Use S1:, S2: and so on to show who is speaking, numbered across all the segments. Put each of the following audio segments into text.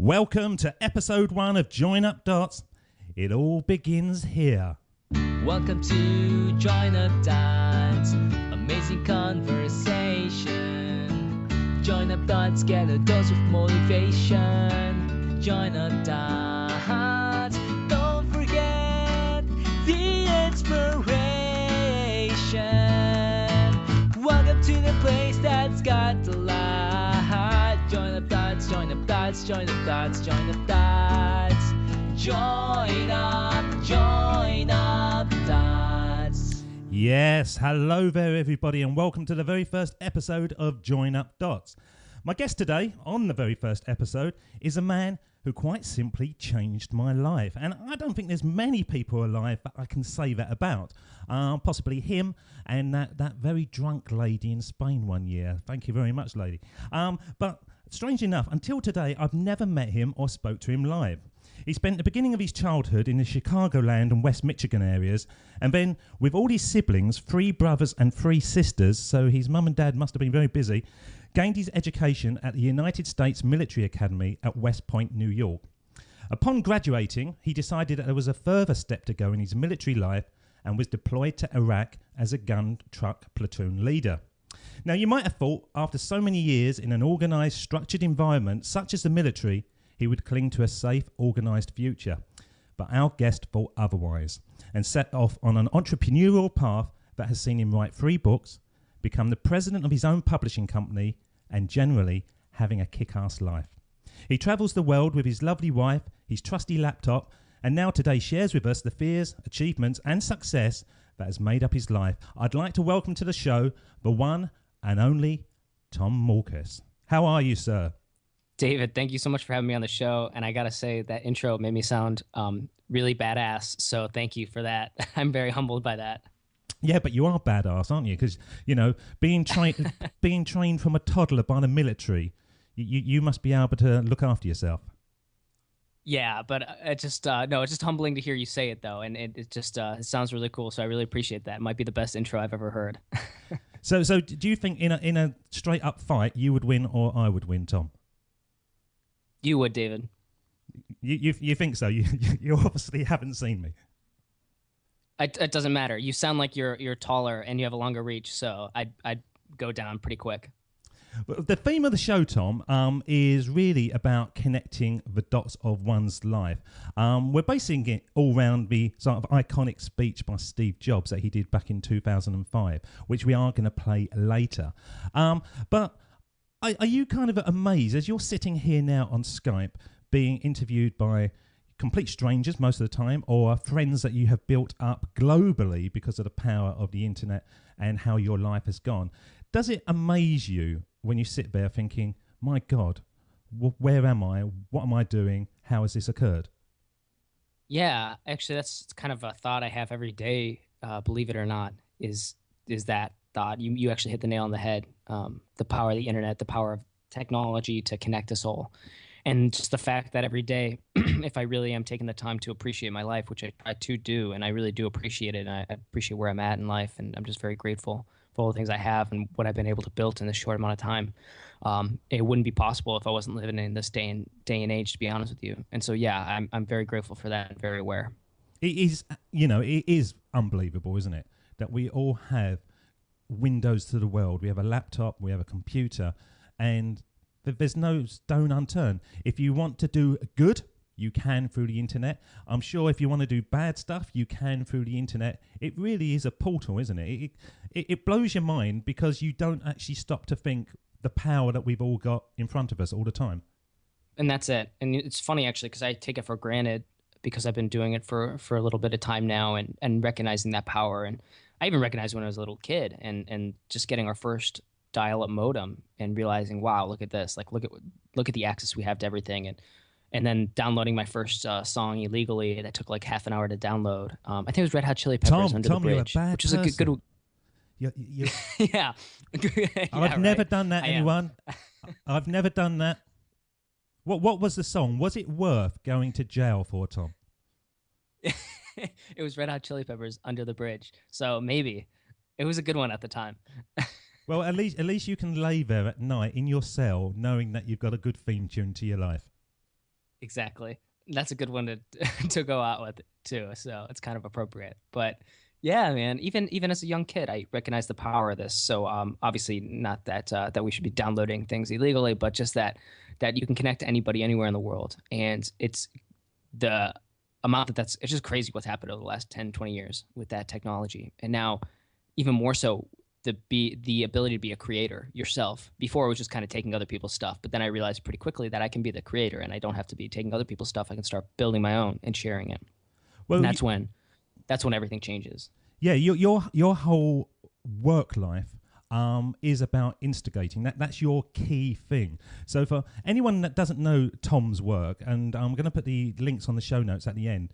S1: Welcome to episode 1 of Join Up Dots. It all begins here.
S2: Welcome to Join Up Dots, amazing conversation. Join Up Dots, get a dose of motivation. Join Up Dots, don't forget the inspiration. Welcome to the place that's got the light. Join Up Dots, Join Up Dots, Join Up Dots, Join Up Dots. Join up dots.
S1: Yes, hello there everybody and welcome to the very first episode of Join Up Dots. My guest today on the very first episode is a man who quite simply changed my life. And I don't think there's many people alive that I can say that about. Possibly him and that very drunk lady in Spain one year. Thank you very much, lady. But strange enough, until today, I've never met him or spoke to him live. He spent the beginning of his childhood in the Chicagoland and West Michigan areas, and then with all his siblings, 3 brothers and 3 sisters, so his mum and dad must have been very busy, gained his education at the United States Military Academy at West Point, New York. Upon graduating, he decided that there was a further step to go in his military life and was deployed to Iraq as a gun truck platoon leader. Now, you might have thought, after so many years in an organised, structured environment such as the military, he would cling to a safe, organised future. But our guest thought otherwise and set off on an entrepreneurial path that has seen him write 3 books, become the president of his own publishing company, and generally having a kick-ass life. He travels the world with his lovely wife, his trusty laptop, and now today shares with us the fears, achievements, and success that has made up his life. I'd like to welcome to the show the one and only Tom Morkes. How are you, sir?
S3: David, thank you so much for having me on the show. And I got to say, that intro made me sound really badass. So thank you for that. I'm very humbled by that.
S1: Yeah, but you are badass, aren't you? Because, you know, being trained from a toddler by the military, you must be able to look after yourself.
S3: Yeah, but it's just humbling to hear you say it, though. And it sounds really cool. So I really appreciate that. It might be the best intro I've ever heard.
S1: So do you think in a straight up fight you would win or I would win, Tom?
S3: You would, David.
S1: You think so? You obviously haven't seen me.
S3: It doesn't matter. You sound like you're taller and you have a longer reach, so I'd go down pretty quick.
S1: Well, the theme of the show, Tom, is really about connecting the dots of one's life. We're basing it all around the sort of iconic speech by Steve Jobs that he did back in 2005, which we are going to play later. But are you kind of amazed as you're sitting here now on Skype being interviewed by complete strangers most of the time or friends that you have built up globally because of the power of the internet and how your life has gone? Does it amaze you when you sit there thinking, my God, where am I? What am I doing? How has this occurred?
S3: Yeah, actually, that's kind of a thought I have every day, believe it or not, is that thought. You actually hit the nail on the head. The power of the internet, the power of technology to connect us all. And just the fact that every day, if I really am taking the time to appreciate my life, which I too do, and I really do appreciate it, and I appreciate where I'm at in life, and I'm just very grateful for all the things I have and what I've been able to build in this short amount of time. It wouldn't be possible if I wasn't living in this day and age, to be honest with you. And so, yeah, I'm very grateful for that and very aware.
S1: It is unbelievable, isn't it? That we all have windows to the world. We have a laptop, we have a computer, and there's no stone unturned. If you want to do good, you can through the internet. I'm sure if you want to do bad stuff, you can through the internet. It really is a portal, isn't it? It blows your mind because you don't actually stop to think the power that we've all got in front of us all the time.
S3: And that's it. And it's funny, actually, because I take it for granted because I've been doing it for a little bit of time now and recognizing that power. And I even recognized when I was a little kid and just getting our first dial-up modem and realizing, wow, look at this. Like, look at the access we have to everything. And then downloading my first song illegally that took like half an hour to download. I think it was Red Hot Chili Peppers, Under the Bridge, which is a good yeah.
S1: I've never done that, anyone. I've never done that. What was the song? Was it worth going to jail for, Tom?
S3: It was Red Hot Chili Peppers, Under the Bridge. So maybe it was a good one at the time.
S1: Well, at least you can lay there at night in your cell knowing that you've got a good theme tune to your life.
S3: Exactly. That's a good one to to go out with too. So it's kind of appropriate. But yeah, man, even as a young kid, I recognized the power of this. So obviously not that that we should be downloading things illegally, but just that you can connect to anybody anywhere in the world. And it's the amount that's it's just crazy what's happened over the last 10, 20 years with that technology. And now even more so the ability to be a creator yourself. Before it was just kind of taking other people's stuff, but then I realized pretty quickly that I can be the creator and I don't have to be taking other people's stuff. I can start building my own and sharing it.
S1: Well,
S3: And that's when everything changes.
S1: yeah, your whole work life is about instigating. That's your key thing. So for anyone that doesn't know Tom's work, and I'm going to put the links on the show notes at the end.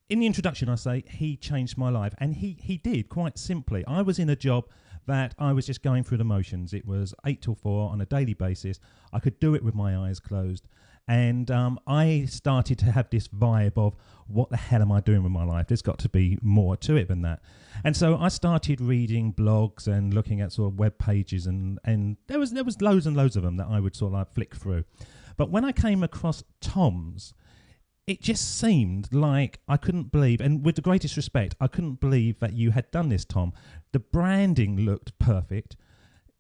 S1: In the introduction, I say he changed my life, and he did, quite simply. I was in a job that I was just going through the motions. It was 8 till 4 on a daily basis. I could do it with my eyes closed. And I started to have this vibe of, what the hell am I doing with my life? There's got to be more to it than that. And so I started reading blogs and looking at sort of web pages, and there was loads and loads of them that I would sort of like flick through. But when I came across Tom's, it just seemed like I couldn't believe, and with the greatest respect, I couldn't believe that you had done this, Tom. The branding looked perfect.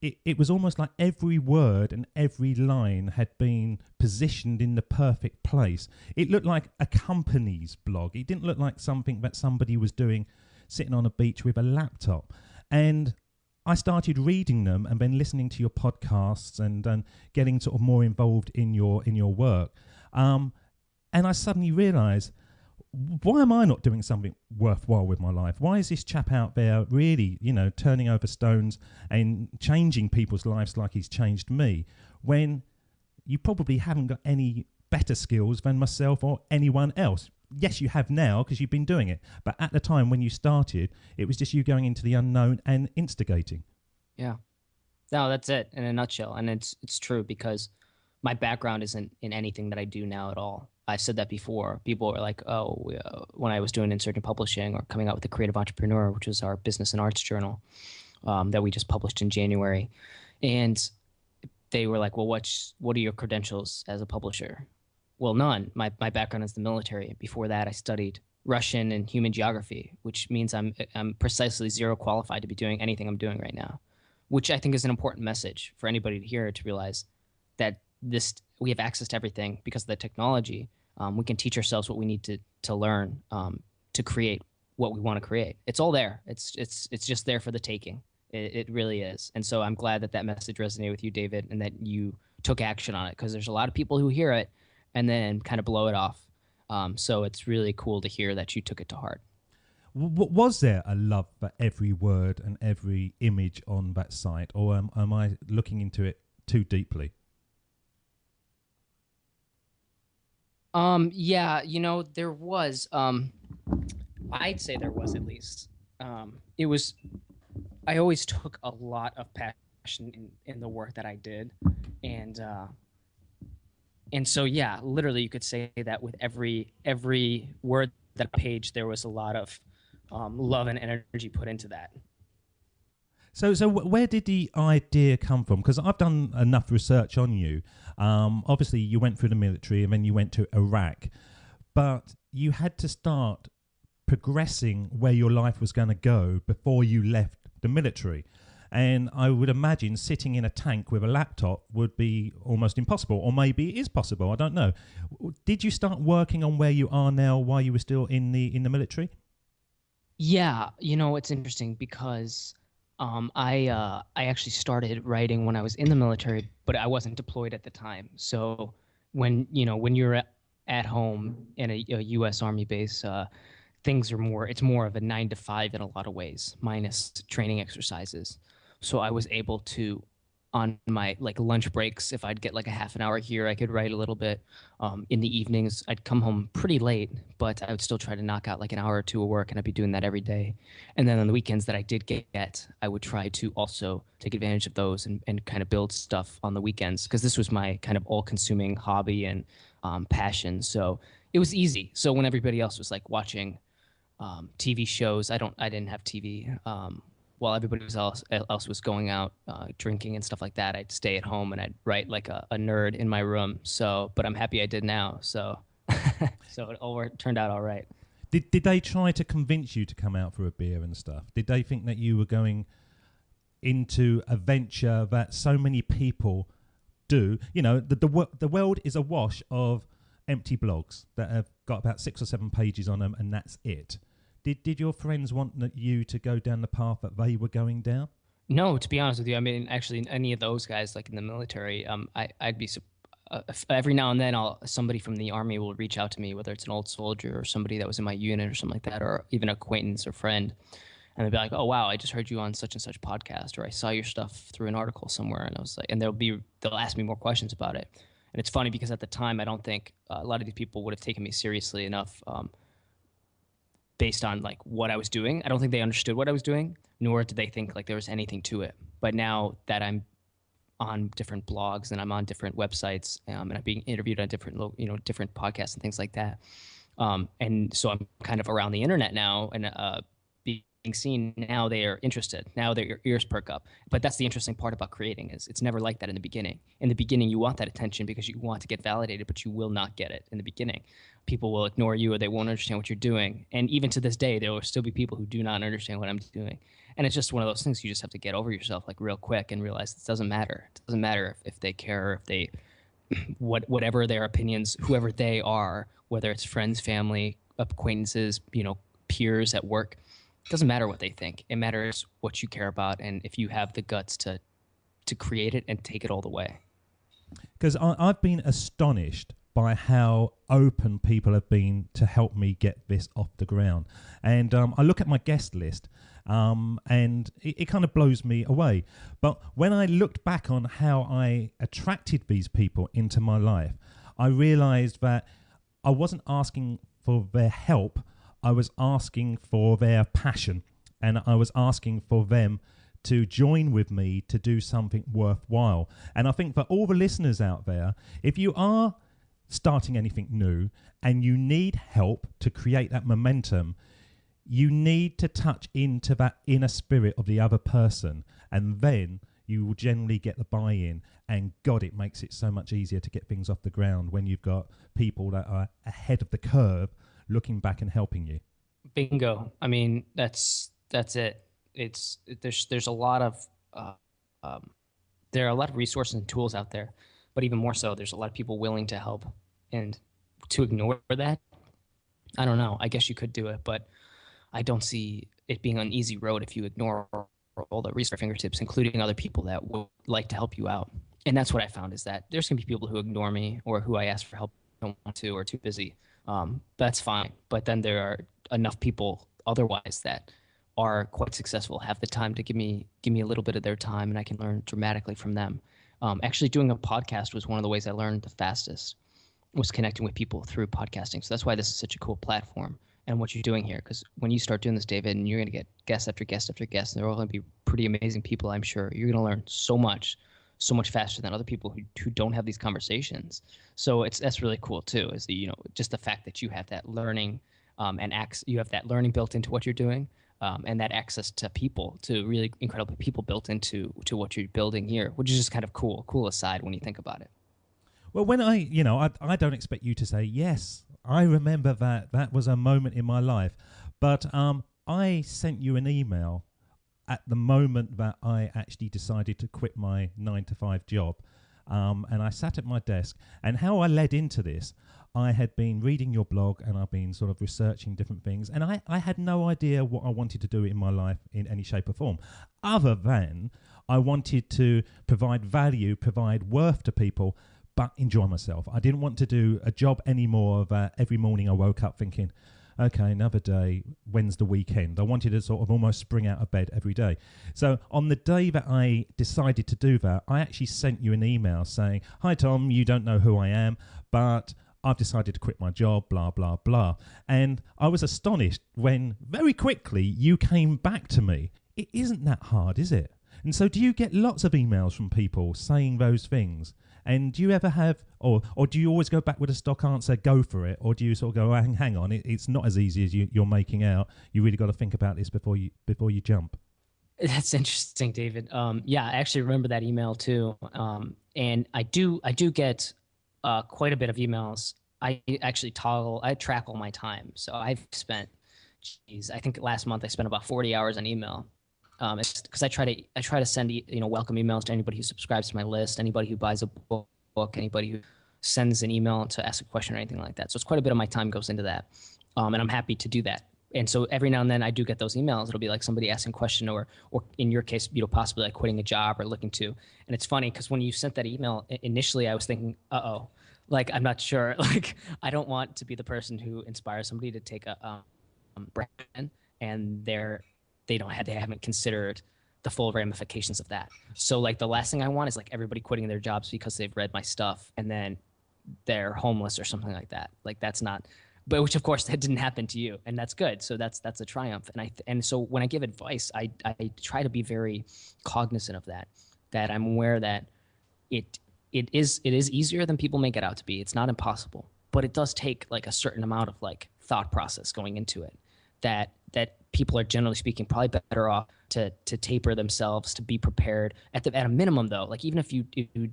S1: It was almost like every word and every line had been positioned in the perfect place. It looked like a company's blog. It didn't look like something that somebody was doing sitting on a beach with a laptop. And I started reading them and then listening to your podcasts and getting sort of more involved in your work. And I suddenly realised, why am I not doing something worthwhile with my life? Why is this chap out there really, turning over stones and changing people's lives like he's changed me, when you probably haven't got any better skills than myself or anyone else? Yes, you have now because you've been doing it. But at the time when you started, it was just you going into the unknown and instigating.
S3: Yeah. No, that's it in a nutshell. And it's true, because my background isn't in anything that I do now at all. I've said that before. People were like, when I was doing Insurgent Publishing or coming out with the Creative Entrepreneur, which was our business and arts journal that we just published in January. And they were like, well, what are your credentials as a publisher? Well, none. My background is the military. Before that, I studied Russian and human geography, which means I'm precisely zero qualified to be doing anything I'm doing right now, which I think is an important message for anybody to hear, to realize that we have access to everything because of the technology. We can teach ourselves what we need to learn to create what we want to create. It's all there. It's just there for the taking. It really is. And so I'm glad that message resonated with you, David, and that you took action on it, because there's a lot of people who hear it and then kind of blow it off. So it's really cool to hear that you took it to heart.
S1: Was there a love for every word and every image on that site, or am I looking into it too deeply?
S3: Yeah, there was, I'd say there was, at least. I always took a lot of passion in the work that I did. And so, yeah, literally you could say that with every word that page, there was a lot of love and energy put into that.
S1: So where did the idea come from? Because I've done enough research on you. Obviously, you went through the military and then you went to Iraq, but you had to start progressing where your life was going to go before you left the military. And I would imagine sitting in a tank with a laptop would be almost impossible, or maybe it is possible. I don't know. Did you start working on where you are now while you were still in the military?
S3: Yeah, it's interesting because I actually started writing when I was in the military, but I wasn't deployed at the time. So when you're at home in a U.S. Army base, it's more of a 9 to 5 in a lot of ways, minus training exercises. So I was able to, on my lunch breaks, if I'd get a half an hour here, I could write a little bit. In the evenings, I'd come home pretty late, but I would still try to knock out an hour or two of work, and I'd be doing that every day. And then on the weekends that I did get, I would try to also take advantage of those and kind of build stuff on the weekends, because this was my kind of all-consuming hobby and passion. So it was easy. So when everybody else was watching TV shows, I didn't have TV. while everybody else was going out drinking and stuff like that, I'd stay at home and I'd write like a nerd in my room. So, but I'm happy I did now. So, so it all turned out all right.
S1: Did they try to convince you to come out for a beer and stuff? Did they think that you were going into a venture that so many people do? You know, the world is awash of empty blogs that have got about 6 or 7 pages on them, and that's it. Did your friends want you to go down the path that they were going down?
S3: No, to be honest with you, I mean, actually, any of those guys, like in the military, I'd be every now and then somebody from the Army will reach out to me, whether it's an old soldier or somebody that was in my unit or something like that, or even an acquaintance or friend, and they'll be like, "Oh wow, I just heard you on such and such podcast, or I saw your stuff through an article somewhere," and I was like, and they'll ask me more questions about it, and it's funny because at the time I don't think a lot of these people would have taken me seriously enough. Based on like what I was doing. I don't think they understood what I was doing, nor did they think like there was anything to it. But now that I'm on different blogs and I'm on different websites, and I'm being interviewed on different podcasts and things like that, and so I'm kind of around the internet now and being seen. Now they are interested. Now their ears perk up. But that's the interesting part about creating is it's never like that in the beginning. In the beginning, you want that attention because you want to get validated, but you will not get it in the beginning. People will ignore you or they won't understand what you're doing. And even to this day, there will still be people who do not understand what I'm doing. And it's just one of those things you just have to get over yourself like real quick and realize it doesn't matter. It doesn't matter if they care or if they, whatever their opinions, whoever they are, whether it's friends, family, acquaintances, peers at work, it doesn't matter what they think. It matters what you care about and if you have the guts to create it and take it all the way.
S1: Because I've been astonished by how open people have been to help me get this off the ground. And I look at my guest list and it kind of blows me away. But when I looked back on how I attracted these people into my life, I realized that I wasn't asking for their help. I was asking for their passion, and I was asking for them to join with me to do something worthwhile. And I think for all the listeners out there, if you are starting anything new and you need help to create that momentum, you need to touch into that inner spirit of the other person, and then you will generally get the buy-in. And God, it makes it so much easier to get things off the ground when you've got people that are ahead of the curve looking back and helping you.
S3: Bingo. I mean, that's it. There's a lot of there are a lot of resources and tools out there, but even more so, there's a lot of people willing to help. And to ignore that, I don't know. I guess you could do it, but I don't see it being an easy road if you ignore all the resources at your fingertips, including other people that would like to help you out. And that's what I found is that there's going to be people who ignore me or who I ask for help don't want to or too busy. That's fine. But then there are enough people otherwise that are quite successful, have the time to give me a little bit of their time, and I can learn dramatically from them. Actually, doing a podcast was one of the ways I learned the fastest, was connecting with people through podcasting. So that's why this is such a cool platform and what you're doing here. Because when you start doing this, David, and you're going to get guest after guest after guest, and they're all going to be pretty amazing people, I'm sure. You're going to learn so much faster than other people who don't have these conversations. So that's really cool too, is just the fact that you have that learning you have that learning built into what you're doing, and that access to people, to really incredible people built into what you're building here, which is just kind of cool aside when you think about it.
S1: Well, when I don't expect you to say, yes, I remember that was a moment in my life. But I sent you an email at the moment that I actually decided to quit my 9-to-5 job. And I sat at my desk. And how I led into this, I had been reading your blog and I've been sort of researching different things. And I had no idea what I wanted to do in my life in any shape or form, other than I wanted to provide value, provide worth to people, but enjoy myself. I didn't want to do a job anymore that every morning I woke up thinking, okay, another day, when's the weekend? I wanted to sort of almost spring out of bed every day. So on the day that I decided to do that, I actually sent you an email saying, hi, Tom, you don't know who I am, but I've decided to quit my job, blah, blah, blah. And I was astonished when very quickly you came back to me. It isn't that hard, is it? And so do you get lots of emails from people saying those things? And do you ever have, or do you always go back with a stock answer, go for it? Or do you sort of go, hang on, it's not as easy as you're making out. You really got to think about this before you jump.
S3: That's interesting, David. Yeah, I actually remember that email too. And I do get quite a bit of emails. I track all my time. So I've spent, geez, I think last month I spent about 40 hours on email. It's because I try to send welcome emails to anybody who subscribes to my list, anybody who buys a book, anybody who sends an email to ask a question or anything like that. So it's quite a bit of my time goes into that, and I'm happy to do that. And so every now and then I do get those emails. It'll be like somebody asking a question, or in your case, possibly like quitting a job or looking to. And it's funny because when you sent that email initially, I was thinking, like I'm not sure. Like I don't want to be the person who inspires somebody to take a brand and they haven't considered the full ramifications of that. So like the last thing I want is like everybody quitting their jobs because they've read my stuff and then they're homeless or something like that. Like that's not. But which of course that didn't happen to you, and that's good. So that's a triumph. And so when I give advice, I try to be very cognizant of that. That I'm aware that it is easier than people make it out to be. It's not impossible, but it does take like a certain amount of like thought process going into it. That people are generally speaking probably better off to taper themselves, to be prepared at a minimum though. Like even if you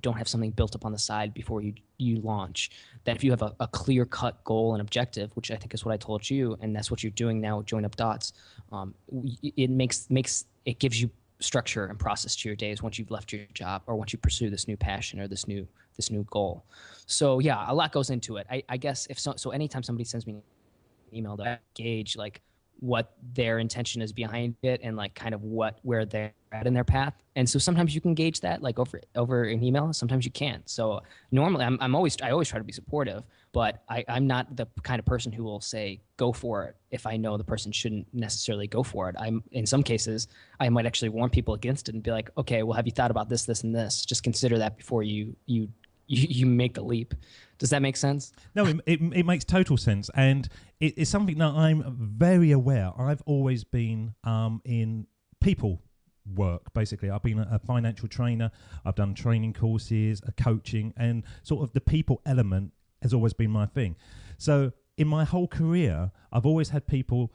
S3: don't have something built up on the side before you launch, that if you have a clear cut goal and objective, which I think is what I told you, and that's what you're doing now with Join Up Dots, it gives you structure and process to your days once you've left your job or once you pursue this new passion or this new goal. So yeah, a lot goes into it. I guess so anytime somebody sends me an email to gauge like what their intention is behind it and like kind of where they're at in their path. And so sometimes you can gauge that like over an email, sometimes you can't. So normally I always try to be supportive, but I'm not the kind of person who will say go for it if I know the person shouldn't necessarily go for it. In some cases I might actually warn people against it and be like, okay, well, have you thought about this, and this? Just consider that before you make the leap. Does that make sense?
S1: No, it makes total sense. And it's something that I'm very aware. I've always been in people work, basically. I've been a financial trainer. I've done training courses, coaching, and sort of the people element has always been my thing. So in my whole career, I've always had people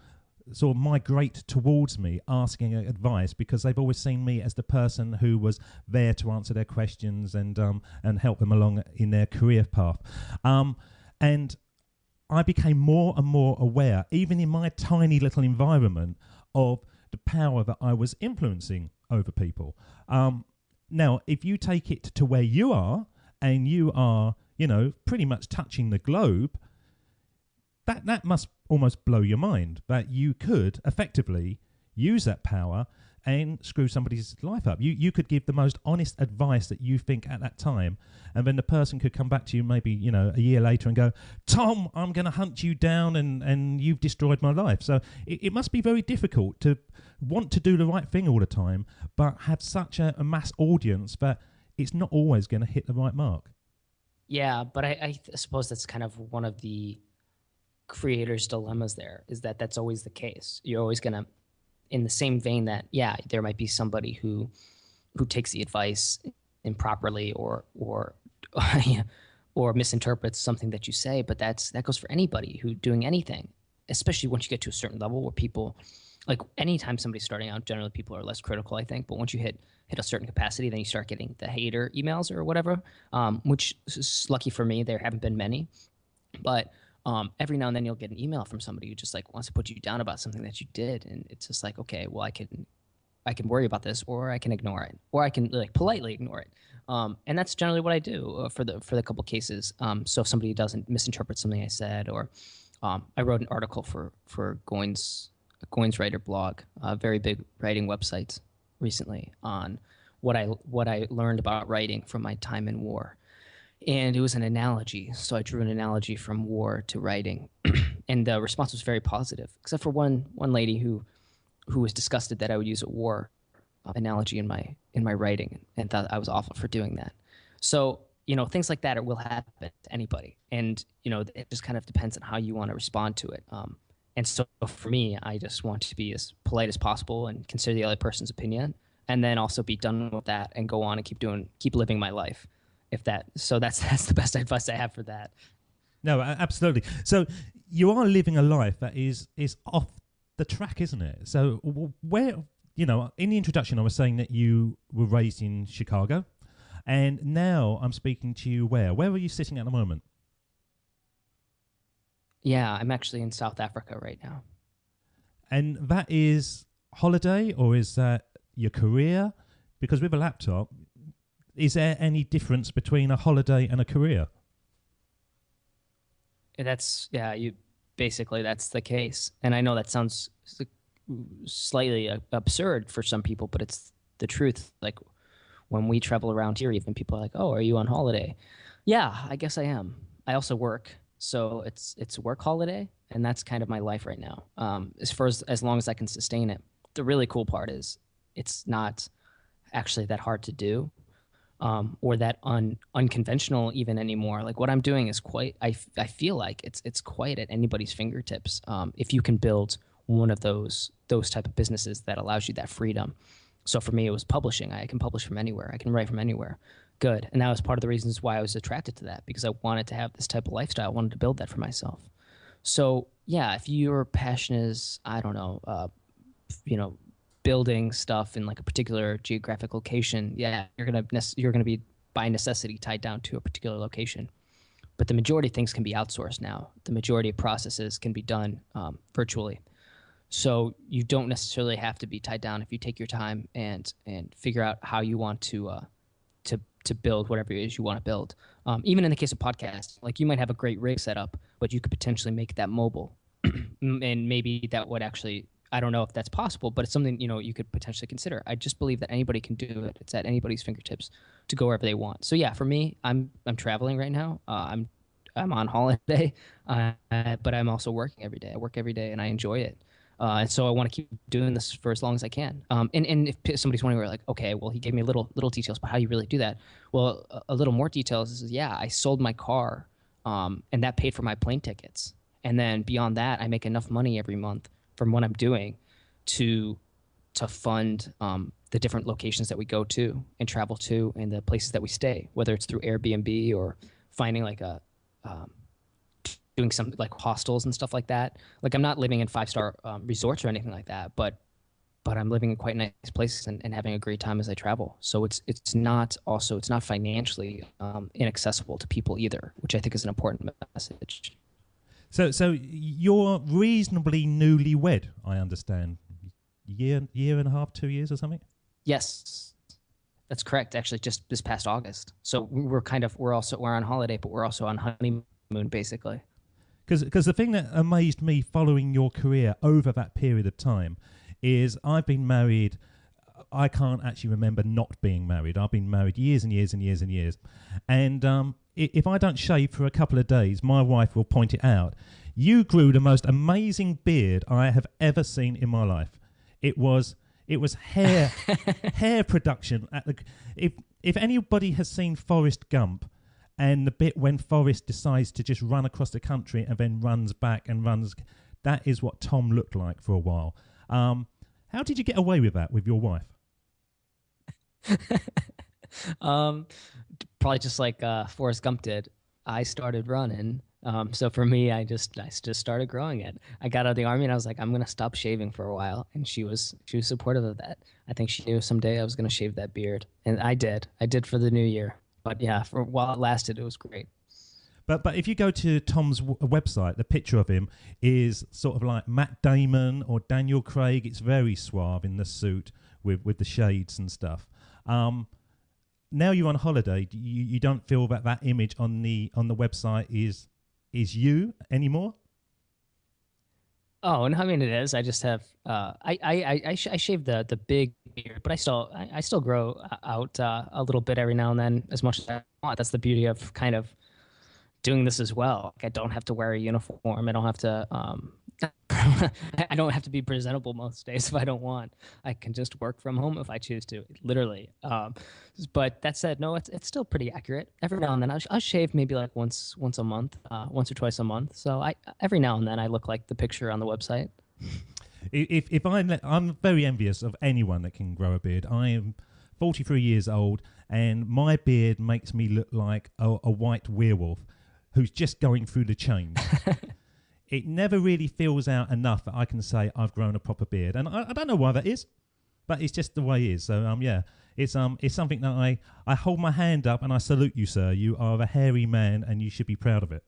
S1: sort of migrate towards me asking advice because they've always seen me as the person who was there to answer their questions and help them along in their career path. And I became more and more aware, even in my tiny little environment, of the power that I was influencing over people. Now, if you take it to where you are and you are, pretty much touching the globe, that must almost blow your mind that you could effectively use that power and screw somebody's life up. You could give the most honest advice that you think at that time, and then the person could come back to you maybe, a year later and go, Tom, I'm going to hunt you down and you've destroyed my life. So it must be very difficult to want to do the right thing all the time, but have such a mass audience that it's not always going to hit the right mark.
S3: Yeah, but I suppose that's kind of one of the creators' dilemmas there, is that that's always the case. You're always going to, in the same vein that, yeah, there might be somebody who takes the advice improperly or misinterprets something that you say, but that goes for anybody who doing anything, especially once you get to a certain level where people, like anytime somebody's starting out, generally people are less critical, I think, but once you hit a certain capacity, then you start getting the hater emails or whatever, which is lucky for me, there haven't been many, but every now and then you'll get an email from somebody who just like wants to put you down about something that you did, and it's just like, okay, well, I can worry about this, or I can ignore it, or I can like politely ignore it, and that's generally what I do for the couple cases. So if somebody doesn't misinterpret something I said, or I wrote an article for Goins Writer blog, a very big writing website recently, on what I learned about writing from my time in war. And it was an analogy. So I drew an analogy from war to writing. And the response was very positive, except for one lady who was disgusted that I would use a war analogy in my writing and thought I was awful for doing that. So, things like that will happen to anybody. And, it just kind of depends on how you want to respond to it. And so for me, I just want to be as polite as possible and consider the other person's opinion, and then also be done with that and go on and keep living my life. That's the best advice I have for that.
S1: No, absolutely. So you are living a life that is off the track, isn't it? So where in the introduction, I was saying that you were raised in Chicago, and now I'm speaking to you where? Where are you sitting at the moment?
S3: Yeah, I'm actually in South Africa right now.
S1: And that is holiday, or is that your career? Because with a laptop, is there any difference between a holiday and a career?
S3: That's that's the case. And I know that sounds slightly absurd for some people, but it's the truth. Like when we travel around here, even people are like, "Oh, are you on holiday?" Yeah, I guess I am. I also work, so it's work holiday, and that's kind of my life right now. As long as I can sustain it. The really cool part is it's not actually that hard to do, or that unconventional even anymore. Like what I'm doing is quite. I feel like it's quite at anybody's fingertips. If you can build one of those type of businesses that allows you that freedom. So for me, it was publishing. I can publish from anywhere. I can write from anywhere. Good. And that was part of the reasons why I was attracted to that, because I wanted to have this type of lifestyle. I wanted to build that for myself. So yeah, if your passion is, I don't know, building stuff in like a particular geographic location, yeah, you're gonna be by necessity tied down to a particular location. But the majority of things can be outsourced now. The majority of processes can be done virtually. So you don't necessarily have to be tied down if you take your time and figure out how you want to build whatever it is you want to build. Even in the case of podcasts, like you might have a great rig set up, but you could potentially make that mobile. And maybe that would actually, I don't know if that's possible, but it's something, you could potentially consider. I just believe that anybody can do it. It's at anybody's fingertips to go wherever they want. So yeah, for me, I'm traveling right now. I'm on holiday, but I'm also working every day. I work every day and I enjoy it. And so I want to keep doing this for as long as I can. And if somebody's wondering, we're like, okay, well, he gave me little details, but how do you really do that? Well, a little more details is, yeah, I sold my car, and that paid for my plane tickets. And then beyond that, I make enough money every month from what I'm doing to fund the different locations that we go to and travel to and the places that we stay, whether it's through Airbnb or finding like doing some like hostels and stuff like that. Like I'm not living in 5-star resorts or anything like that, but I'm living in quite nice places and having a great time as I travel. So it's not financially inaccessible to people either, which I think is an important message.
S1: So you're reasonably newlywed, I understand. Year and a half, 2 years or something?
S3: Yes, that's correct. Actually, just this past August. So we're on holiday, but we're also on honeymoon, basically.
S1: Because the thing that amazed me following your career over that period of time is I've been married. I can't actually remember not being married. I've been married years and years and years and years. And if I don't shave for a couple of days, my wife will point it out. You grew the most amazing beard I have ever seen in my life. It was hair hair production. If anybody has seen Forrest Gump, and the bit when Forrest decides to just run across the country and then runs back and runs, that is what Tom looked like for a while. How did you get away with that with your wife?
S3: Probably just like Forrest Gump did. I started running. So for me, I just started growing it. I got out of the Army and I was like, I'm going to stop shaving for a while. And she was supportive of that. I think she knew someday I was going to shave that beard. And I did for the new year. But yeah, for while it lasted, it was great.
S1: But if you go to Tom's website, the picture of him is sort of like Matt Damon or Daniel Craig. It's very suave in the suit with the shades and stuff. Now you're on holiday. You don't feel that image on the website is you anymore?
S3: Oh, no, I mean it is. I just have I shave the big beard, but I still grow out a little bit every now and then, as much as I want. That's the beauty of kind of doing this as well. Like I don't have to wear a uniform. I don't have to I don't have to be presentable most days if I don't want. I can just work from home if I choose to, literally. But that said, no, it's still pretty accurate. Every now and then I'll shave maybe like once a month, once or twice a month. So every now and then I look like the picture on the website.
S1: I'm very envious of anyone that can grow a beard. I am 43 years old and my beard makes me look like a white werewolf who's just going through the change. It never really fills out enough that I can say I've grown a proper beard. And I don't know why that is. but it's just the way it is. So yeah, it's something that I hold my hand up and I salute you, sir. You are a hairy man, and you should be proud of it.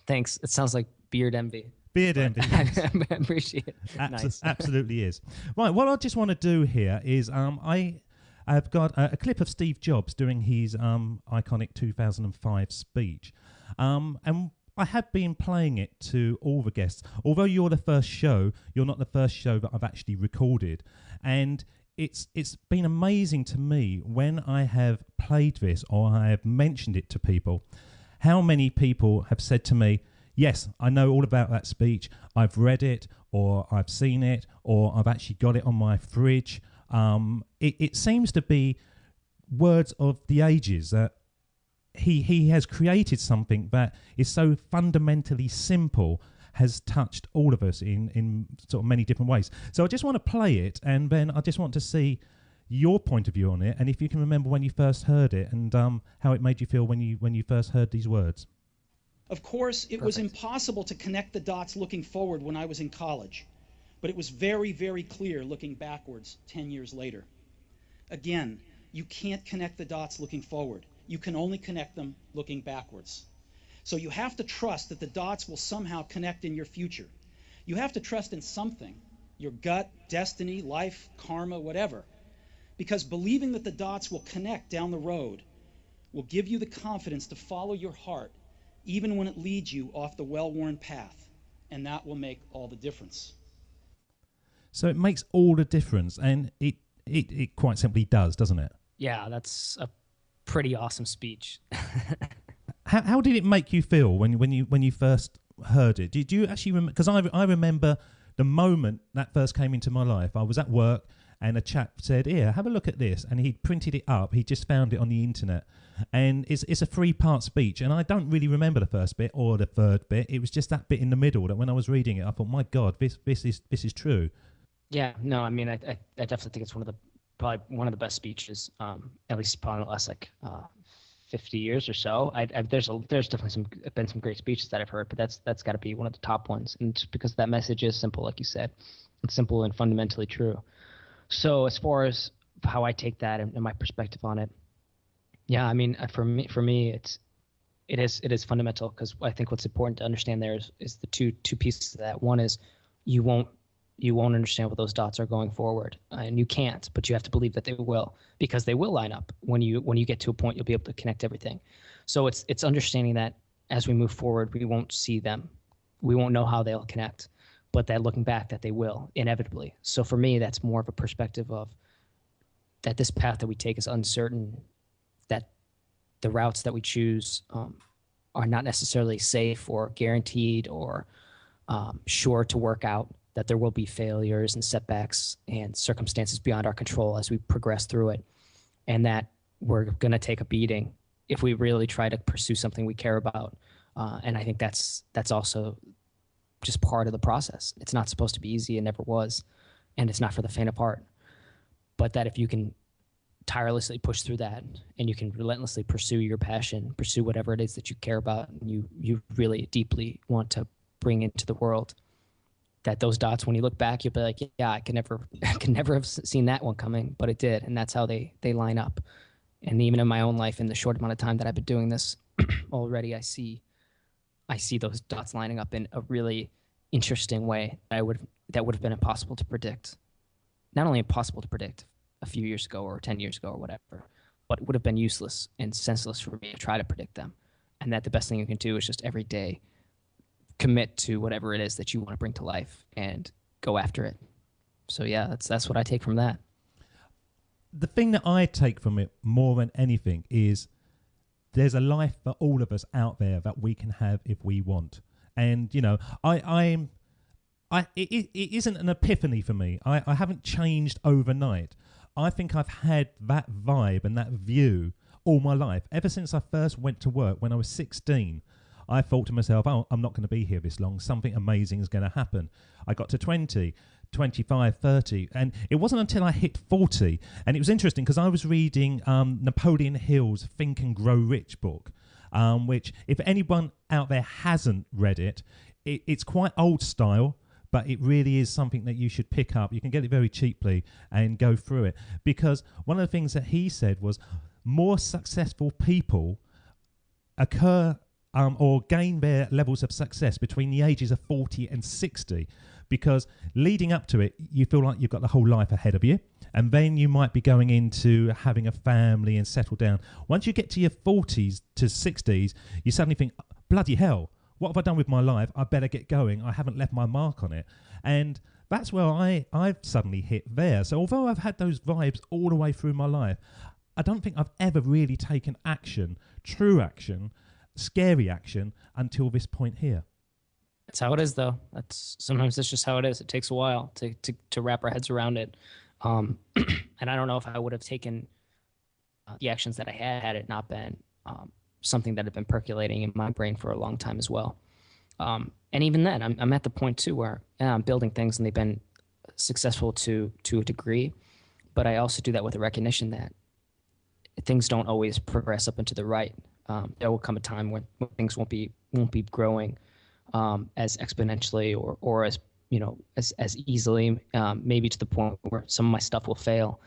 S3: Thanks. It sounds like beard envy.
S1: Beard envy.
S3: I appreciate it. Nice.
S1: Absolutely is. Right, what I just want to do here is I've got a clip of Steve Jobs doing his iconic 2005 speech. And I have been playing it to all the guests. Although you're the first show, you're not the first show that I've actually recorded. And it's been amazing to me when I have played this or I have mentioned it to people, how many people have said to me, yes, I know all about that speech. I've read it, or I've seen it, or I've actually got it on my fridge. It seems to be words of the ages that he has created something that is so fundamentally simple, has touched all of us in sort of many different ways. So I just want to play it, and then I just want to see your point of view on it, and if you can remember when you first heard it, and how it made you feel when you first heard these words.
S4: Of course, it was impossible to connect the dots looking forward when I was in college, but it was very, very clear looking backwards 10 years later. Again, you can't connect the dots looking forward. You can only connect them looking backwards. So you have to trust that the dots will somehow connect in your future. You have to trust in something, your gut, destiny, life, karma, whatever. Because believing that the dots will connect down the road will give you the confidence to follow your heart, even when it leads you off the well-worn path. And that will make all the difference.
S1: So it makes all the difference, and it quite simply does, doesn't it?
S3: Yeah, that's a pretty awesome speech.
S1: How did it make you feel when you first heard it? Did you actually remember? Because I remember the moment that first came into my life. I was at work, and a chap said, "Here, have a look at this," and he'd printed it up. He just found it on the internet, and it's a 3-part speech, and I don't really remember the first bit or the third bit. It was just that bit in the middle that when I was reading it, I thought, "My God, this is true." Yeah,
S3: no, I mean, I definitely think it's probably one of the best speeches, at least probably in the last 50 years or so. There's definitely been some great speeches that I've heard, but that's got to be one of the top ones, and just because that message is simple, like you said, it's simple and fundamentally true. So as far as how I take that and my perspective on it, yeah, I mean, for me, it is fundamental, because I think what's important to understand there is the two pieces of that. One is you won't understand what those dots are going forward, and you can't, but you have to believe that they will, because they will line up. When you get to a point, you'll be able to connect everything. So it's understanding that as we move forward, we won't see them, we won't know how they'll connect, but that looking back, that they will inevitably. So for me, that's more of a perspective of that this path that we take is uncertain, that the routes that we choose are not necessarily safe or guaranteed or sure to work out, that there will be failures and setbacks and circumstances beyond our control as we progress through it, and that we're going to take a beating if we really try to pursue something we care about. And I think that's also just part of the process. It's not supposed to be easy. It never was. And it's not for the faint of heart. But that if you can tirelessly push through that, and you can relentlessly pursue your passion, pursue whatever it is that you care about and you really deeply want to bring into the world, that those dots, when you look back, you'll be like, yeah, I could never have seen that one coming, but it did. And that's how they line up. And even in my own life, in the short amount of time that I've been doing this already, I see those dots lining up in a really interesting way that would have been impossible to predict. Not only impossible to predict a few years ago or 10 years ago or whatever, but it would have been useless and senseless for me to try to predict them. And that the best thing you can do is just every day commit to whatever it is that you want to bring to life and go after it. So yeah, that's what I take from that.
S1: The thing that I take from it more than anything is there's a life for all of us out there that we can have if we want. And, you know, it isn't an epiphany for me. I haven't changed overnight. I think I've had that vibe and that view all my life. Ever since I first went to work when I was 16, I thought to myself, oh, I'm not going to be here this long. Something amazing is going to happen. I got to 20, 25, 30, and it wasn't until I hit 40. And it was interesting because I was reading Napoleon Hill's Think and Grow Rich book, which if anyone out there hasn't read it, it's quite old style, but it really is something that you should pick up. You can get it very cheaply and go through it, because one of the things that he said was more successful people occur or gain their levels of success between the ages of 40 and 60, because leading up to it, you feel like you've got the whole life ahead of you. And then you might be going into having a family and settle down. Once you get to your 40s to 60s, you suddenly think, bloody hell, what have I done with my life? I better get going. I haven't left my mark on it. And that's where I've suddenly hit there. So although I've had those vibes all the way through my life, I don't think I've ever really taken action, true action, scary action, until this point here.
S3: That's how it is, though. Sometimes that's just how it is. It takes a while to wrap our heads around it. And I don't know if I would have taken the actions that I had it not been something that had been percolating in my brain for a long time as well. And even then, I'm at the point too where I'm building things and they've been successful to a degree, but I also do that with a recognition that things don't always progress up and to the right. There will come a time when things won't be growing as exponentially or as as easily, maybe to the point where some of my stuff will fail.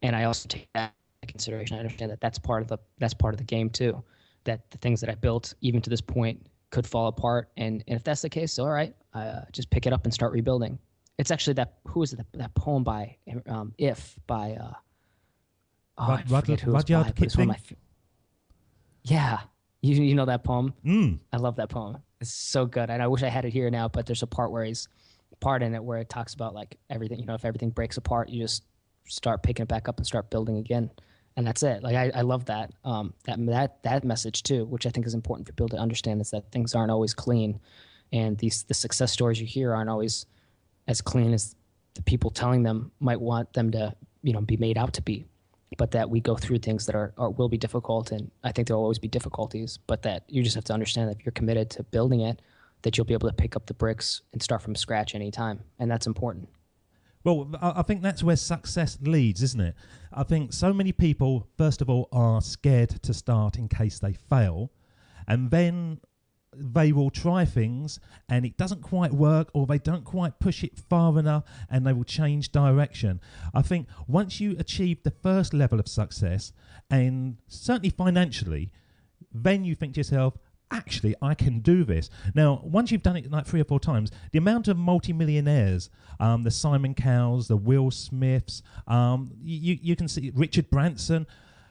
S3: And I also take that into consideration. I understand that that's part of the game too, that the things that I built even to this point could fall apart. And if that's the case, all right, just pick it up and start rebuilding. It's actually that poem by If by I forget who it's by, but it's one of my yeah, you know that poem? I love that poem. It's so good. And I wish I had it here now, but there's a part in it where it talks about like everything, if everything breaks apart, you just start picking it back up and start building again. And that's it. Like I love that that message too, which I think is important for people to understand, is that things aren't always clean, and the success stories you hear aren't always as clean as the people telling them might want them to be made out to be. But that we go through things that will be difficult, and I think there will always be difficulties, but that you just have to understand that if you're committed to building it, that you'll be able to pick up the bricks and start from scratch anytime, and that's important.
S1: Well, I think that's where success leads, isn't it? I think so many people, first of all, are scared to start in case they fail, and then they will try things and it doesn't quite work, or they don't quite push it far enough, and they will change direction. I think once you achieve the first level of success, and certainly financially, then you think to yourself, actually, I can do this. Now, once you've done it like 3 or 4 times, the amount of multimillionaires, the Simon Cowells, the Will Smiths, you can see Richard Branson,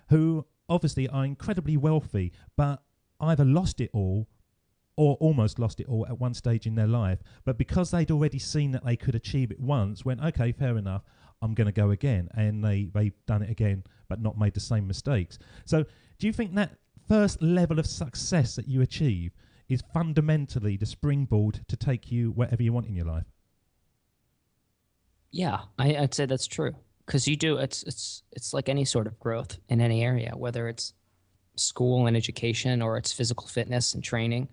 S1: who obviously are incredibly wealthy, but either lost it all or almost lost it all at one stage in their life. But because they'd already seen that they could achieve it once, went, okay, fair enough, I'm going to go again. And they've done it again, but not made the same mistakes. So do you think that first level of success that you achieve is fundamentally the springboard to take you wherever you want in your life?
S3: Yeah, I'd say that's true. Because it's like any sort of growth in any area, whether it's school and education, or it's physical fitness and training,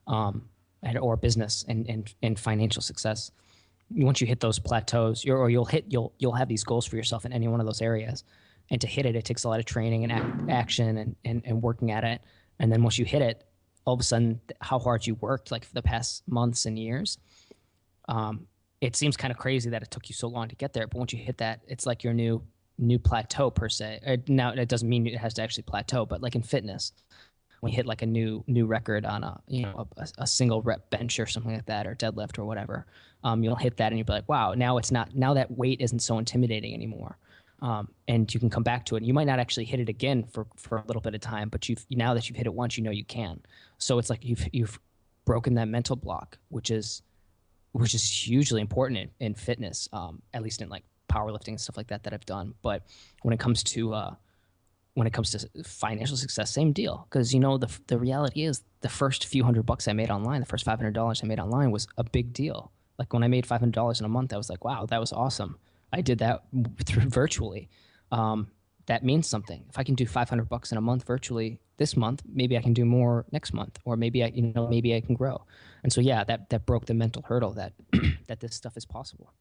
S3: or business and financial success. Once you hit those plateaus, you'll have these goals for yourself in any one of those areas. And to hit it takes a lot of training and action and working at it. And then once you hit it, all of a sudden, how hard you worked, like for the past months and years, it seems kind of crazy that it took you so long to get there. But once you hit that, it's like your new plateau per se. Now, it doesn't mean it has to actually plateau, but like in fitness, when you hit like a new record on a single rep bench or something like that, or deadlift or whatever, you'll hit that and you'll be like, wow, now that weight isn't so intimidating anymore. And you can come back to it. You might not actually hit it again for a little bit of time, but now that you've hit it once, you can. So it's like you've broken that mental block, which is hugely important in fitness, at least in like powerlifting and stuff like that I've done. But when it comes to financial success, same deal. Because the reality is, the first few $100 I made online, the first $500 I made online was a big deal. Like when I made $500 in a month, I was like, wow, that was awesome. I did that through virtually. That means something. If I can do $500 in a month virtually this month, maybe I can do more next month, or maybe I can grow. And so, yeah, that broke the mental hurdle that that this stuff is possible.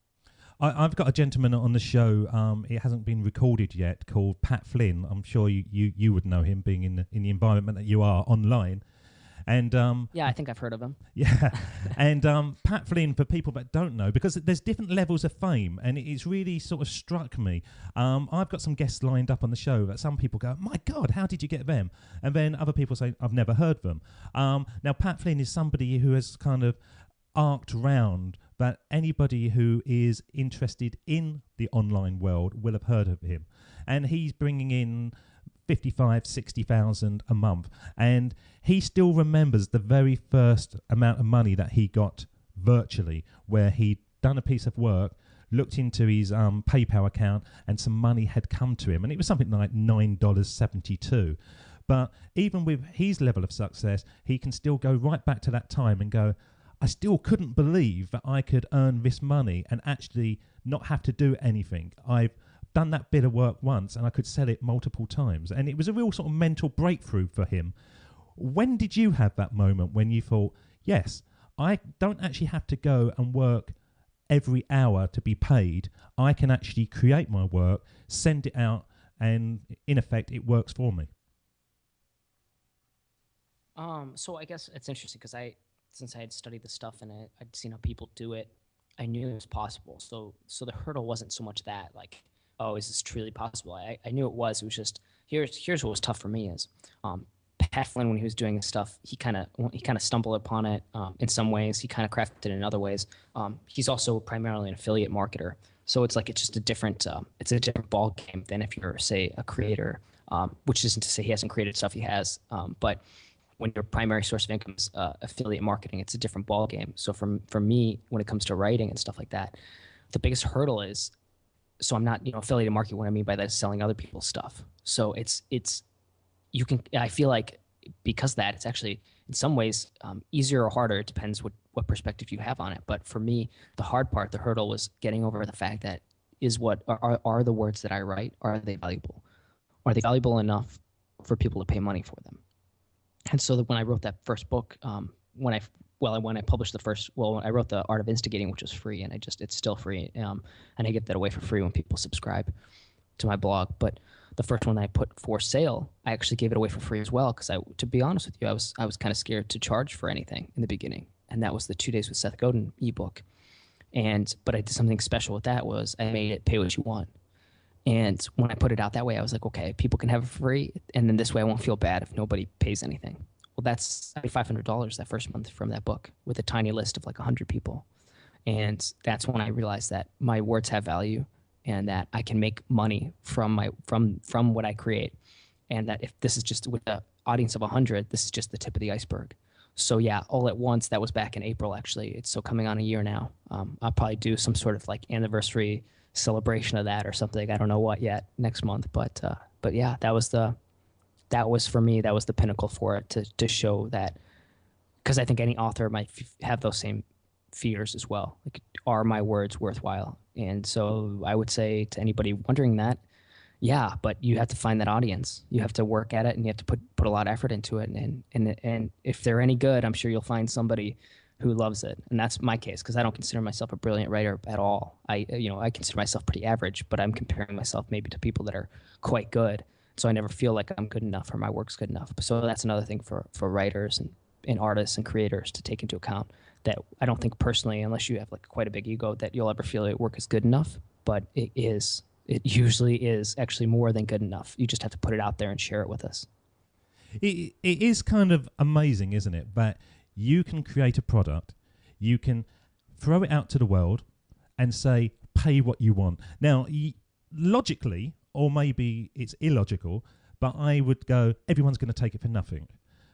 S1: I've got a gentleman on the show. It hasn't been recorded yet, called Pat Flynn. I'm sure you would know him, being in the environment that you are online. And
S3: Yeah, I think I've heard of him.
S1: yeah, and Pat Flynn, for people that don't know, because there's different levels of fame, and it's really sort of struck me. I've got some guests lined up on the show that some people go, my God, how did you get them? And then other people say, I've never heard them. Now, Pat Flynn is somebody who has kind of arced round that anybody who is interested in the online world will have heard of him. And he's bringing in 55, 60,000 a month. And he still remembers the very first amount of money that he got virtually, where he'd done a piece of work, looked into his PayPal account, and some money had come to him. And it was something like $9.72. But even with his level of success, he can still go right back to that time and go, I still couldn't believe that I could earn this money and actually not have to do anything. I've done that bit of work once and I could sell it multiple times. And it was a real sort of mental breakthrough for him. When did you have that moment when you thought, yes, I don't actually have to go and work every hour to be paid. I can actually create my work, send it out, and in effect, it works for me?
S3: So I guess it's interesting because since I had studied the stuff and I'd seen how people do it, I knew it was possible. So the hurdle wasn't so much that, like, oh, is this truly possible? I knew it was. It was just, here's what was tough for me is Pat Flynn, when he was doing this stuff, he kind of stumbled upon it in some ways. He kind of crafted it in other ways. He's also primarily an affiliate marketer. So it's just a different ball game than if you're, say, a creator, which isn't to say he hasn't created stuff he has, but when your primary source of income is affiliate marketing, it's a different ball game. So for me, when it comes to writing and stuff like that, the biggest hurdle is, so I'm not, affiliate marketing. What I mean by that is selling other people's stuff. So I feel like because of that, it's actually in some ways easier or harder. It depends what perspective you have on it. But for me, the hard part, the hurdle was getting over the fact that are the words that I write, are they valuable? Are they valuable enough for people to pay money for them? And so that when I wrote that first book, when I published I wrote The Art of Instigating, which was free, and it's still free, and I get that away for free when people subscribe to my blog. But the first one I put for sale, I actually gave it away for free as well, because to be honest with you, I was kind of scared to charge for anything in the beginning, and that was the 2 Days with Seth Godin ebook. But I did something special with that, was I made it pay what you want. And when I put it out that way, I was like, okay, people can have it free, and then this way I won't feel bad if nobody pays anything. Well, that's $500 that first month from that book with a tiny list of like 100 people. And that's when I realized that my words have value and that I can make money from what I create. And that if this is just with an audience of 100, this is just the tip of the iceberg. So yeah, all at once, that was back in April, actually. It's so coming on a year now. I'll probably do some sort of like anniversary celebration of that or something. I don't know what yet next month, but yeah, that was for me, that was the pinnacle for it, to show that, because I think any author might have those same fears as well. Like, are my words worthwhile? And so I would say to anybody wondering that, yeah, but you have to find that audience. You have to work at it, and you have to put a lot of effort into it. And if they're any good, I'm sure you'll find somebody who loves it. And that's my case, because I don't consider myself a brilliant writer at all. I consider myself pretty average, but I'm comparing myself maybe to people that are quite good. So I never feel like I'm good enough or my work's good enough. So that's another thing for writers and artists and creators to take into account, that I don't think personally, unless you have like quite a big ego, that you'll ever feel your work is good enough. But it usually is actually more than good enough. You just have to put it out there and share it with us.
S1: It is kind of amazing, isn't it? That you can create a product, you can throw it out to the world and say, pay what you want. Now, logically, or maybe it's illogical, but I would go, everyone's going to take it for nothing.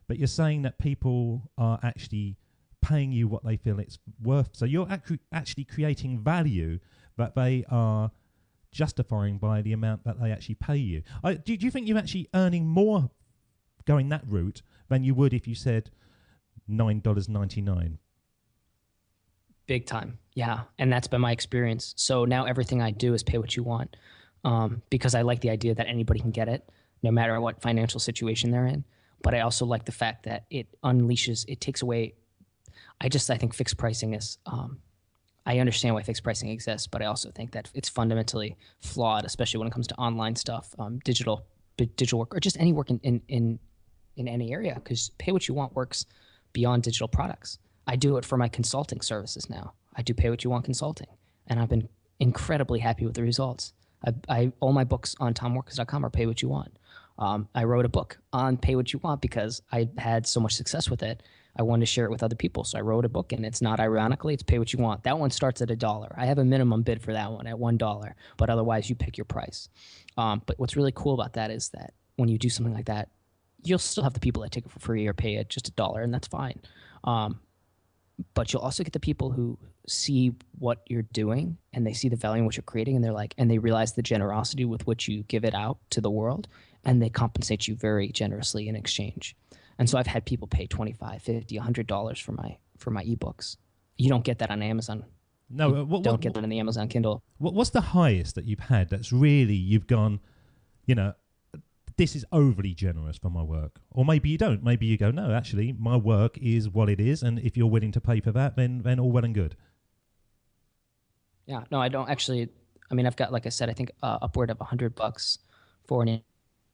S1: But you're saying that people are actually paying you what they feel it's worth. So you're actually creating value that they are justifying by the amount that they actually pay you. Do you think you're actually earning more going that route than you would if you said $9.99?
S3: Big time, yeah. And that's been my experience. So now everything I do is pay what you want. Because I like the idea that anybody can get it, no matter what financial situation they're in. But I also like the fact that it takes away. I think fixed pricing is, I understand why fixed pricing exists, but I also think that it's fundamentally flawed, especially when it comes to online stuff, digital work, or just any work in in any area, because pay what you want works beyond digital products. I do it for my consulting services now. I do pay what you want consulting, and I've been incredibly happy with the results. All my books on tommorkes.com are pay what you want. I wrote a book on pay what you want because I had so much success with it. I wanted to share it with other people. So I wrote a book, and it's not ironically, it's pay what you want. That one starts at $1. I have a minimum bid for that one at $1, but otherwise you pick your price. But what's really cool about that is that when you do something like that, you'll still have the people that take it for free or pay it just $1, and that's fine. But you'll also get the people who see what you're doing and they see the value in what you're creating, and they're like, and they realize the generosity with which you give it out to the world, and they compensate you very generously in exchange. And so I've had people pay $25, $50, $100 for my ebooks. You don't get that on Amazon.
S1: No,
S3: don't get that on the Amazon Kindle.
S1: What's the highest that you've had that's really you've gone, this is overly generous for my work? Or maybe you don't. Maybe you go, no, actually, my work is what it is, and if you're willing to pay for that, then all well and good.
S3: Yeah, no, I don't actually. I mean, I've got, like I said, I think upward of $100 for an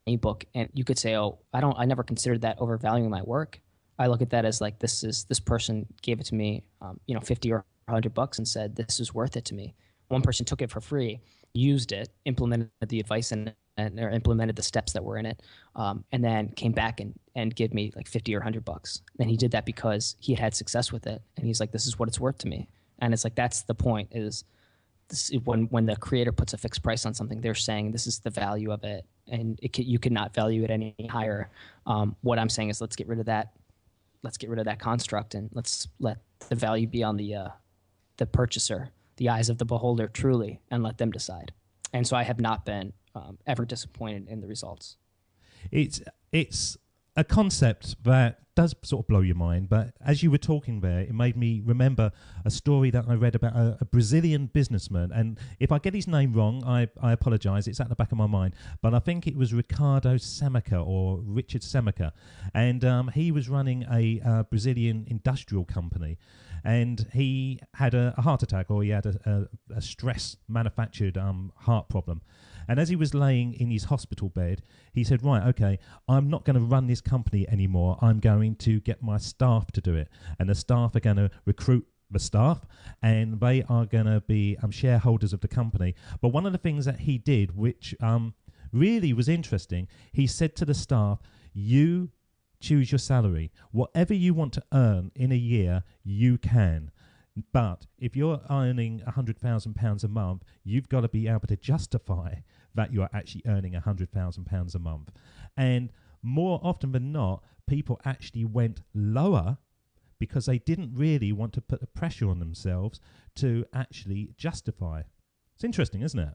S3: ebook, and you could say, oh, I never considered that overvaluing my work. I look at that as like, this person gave it to me, $50 or $100 and said, this is worth it to me. One person took it for free, used it, implemented the advice or implemented the steps that were in it, and then came back and give me like $50 or $100. And he did that because he had success with it, and he's like, this is what it's worth to me. And it's like, that's the point, is this, when the creator puts a fixed price on something, they're saying this is the value of it, and you cannot value it any higher. What I'm saying is, let's get rid of that. Let's get rid of that construct, and let's let the value be on the purchaser, the eyes of the beholder, truly, and let them decide. And so I have not been ever disappointed in the results.
S1: It's a concept that does sort of blow your mind, but as you were talking there, it made me remember a story that I read about a Brazilian businessman, and if I get his name wrong, I apologize, it's at the back of my mind, but I think it was Ricardo Samaca or Richard Samaca, and he was running a Brazilian industrial company, and he had a heart attack, or he had a stress manufactured heart problem. And as he was laying in his hospital bed, he said, right, okay, I'm not going to run this company anymore. I'm going to get my staff to do it. And the staff are going to recruit the staff, and they are going to be shareholders of the company. But one of the things that he did, which really was interesting, he said to the staff, you choose your salary. Whatever you want to earn in a year, you can. But if you're earning £100,000 a month, you've got to be able to justify that you're actually earning £100,000 a month. And more often than not, people actually went lower because they didn't really want to put the pressure on themselves to actually justify. It's interesting, isn't it?